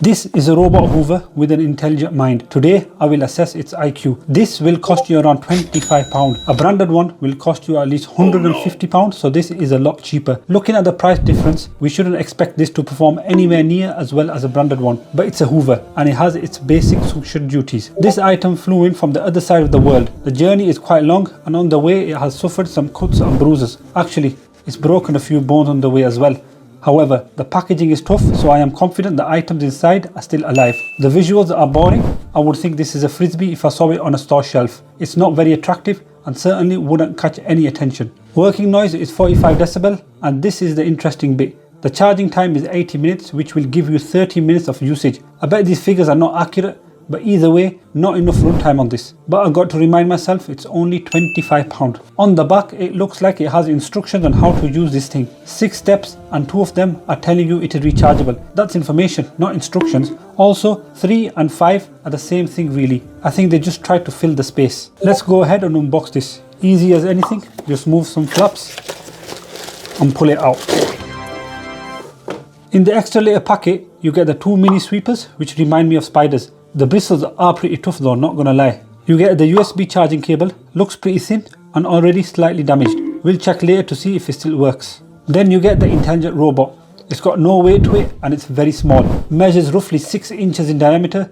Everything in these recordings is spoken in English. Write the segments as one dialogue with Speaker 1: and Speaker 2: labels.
Speaker 1: This is a robot hoover with an intelligent mind. Today, I will assess its IQ. This will cost you around £25. A branded one will cost you at least £150, so this is a lot cheaper. Looking at the price difference, we shouldn't expect this to perform anywhere near as well as a branded one. But it's a hoover and it has its basic suction duties. This item flew in from the other side of the world. The journey is quite long and on the way it has suffered some cuts and bruises. Actually, it's broken a few bones on the way as well. However, the packaging is tough, so I am confident the items inside are still alive. The visuals are boring. I would think this is a frisbee if I saw it on a store shelf. It's not very attractive and certainly wouldn't catch any attention. Working noise is 45 decibel, and this is the interesting bit. The charging time is 80 minutes, which will give you 30 minutes of usage. I bet these figures are not accurate, but either way, not enough runtime on this. But I got to remind myself it's only £25. On the back, it looks like it has instructions on how to use this thing. 6 steps and 2 of them are telling you it is rechargeable. That's information, not instructions. Also, 3 and 5 are the same thing really. I think they just tried to fill the space. Let's go ahead and unbox this. Easy as anything, just move some flaps and pull it out. In the extra layer packet, you get the 2 mini sweepers, which remind me of spiders. The bristles are pretty tough though, not gonna lie. You get the USB charging cable, looks pretty thin and already slightly damaged. We'll check later to see if it still works. Then you get the intelligent robot. It's got no weight to it and it's very small. Measures roughly 6 inches in diameter.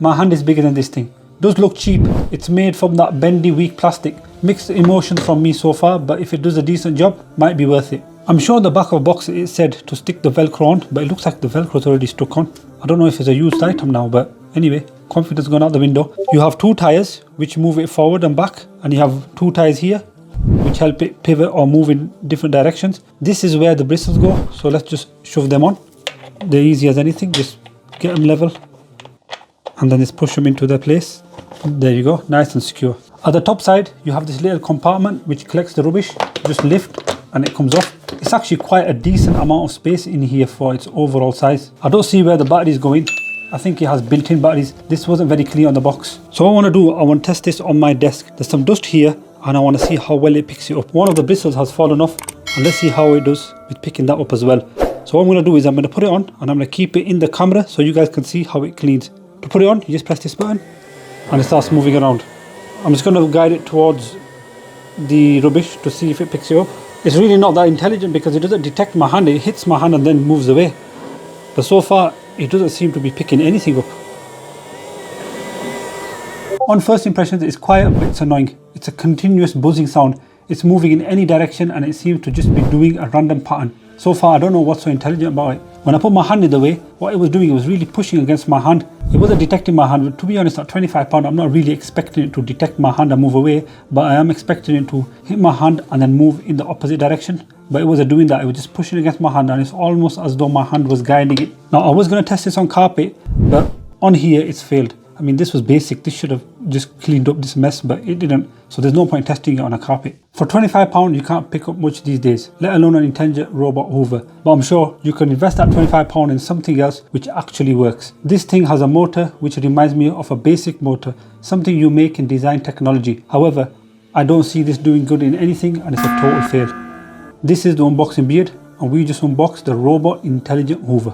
Speaker 1: My hand is bigger than this thing. Does look cheap. It's made from that bendy weak plastic. Mixed emotions from me so far, but if it does a decent job, might be worth it. I'm sure on the back of the box it said to stick the velcro on, but it looks like the velcro's already stuck on. I don't know if it's a used item now, but anyway, confidence gone out the window. You have 2 tyres which move it forward and back, and you have 2 tyres here which help it pivot or move in different directions. This is where the bristles go, so let's just shove them on. They're easy as anything, just get them level and then just push them into their place. There you go, nice and secure. At the top side you have this little compartment which collects the rubbish. Just lift and it comes off. It's actually quite a decent amount of space in here for its overall size. I don't see where the battery is going. I think it has built-in batteries. This wasn't very clear on the box. So what I want to do, I want to test this on my desk. There's some dust here and I want to see how well it picks it up. One of the bristles has fallen off and let's see how it does with picking that up as well. So what I'm going to do is I'm going to put it on and I'm going to keep it in the camera so you guys can see how it cleans. To put it on, you just press this button and it starts moving around. I'm just going to guide it towards the rubbish to see if it picks it up. It's really not that intelligent because it doesn't detect my hand. It hits my hand and then moves away. But so far, it doesn't seem to be picking anything up. On first impressions, it's quiet but it's annoying. It's a continuous buzzing sound. It's moving in any direction and it seems to just be doing a random pattern. So far, I don't know what's so intelligent about it. When I put my hand in the way, what it was doing, it was really pushing against my hand. It wasn't detecting my hand. But to be honest, at £25, I'm not really expecting it to detect my hand and move away, but I am expecting it to hit my hand and then move in the opposite direction. But it wasn't doing that. It was just pushing against my hand and it's almost as though my hand was guiding it. Now, I was going to test this on carpet, but on here, it's failed. I mean, this was basic. This should have just cleaned up this mess, but it didn't. So there's no point testing it on a carpet. For £25, you can't pick up much these days, let alone an intelligent robot hoover. But I'm sure you can invest that £25 in something else which actually works. This thing has a motor which reminds me of a basic motor, something you make in design technology. However, I don't see this doing good in anything and it's a total fail. This is the unboxing beard and we just unboxed the robot intelligent hoover.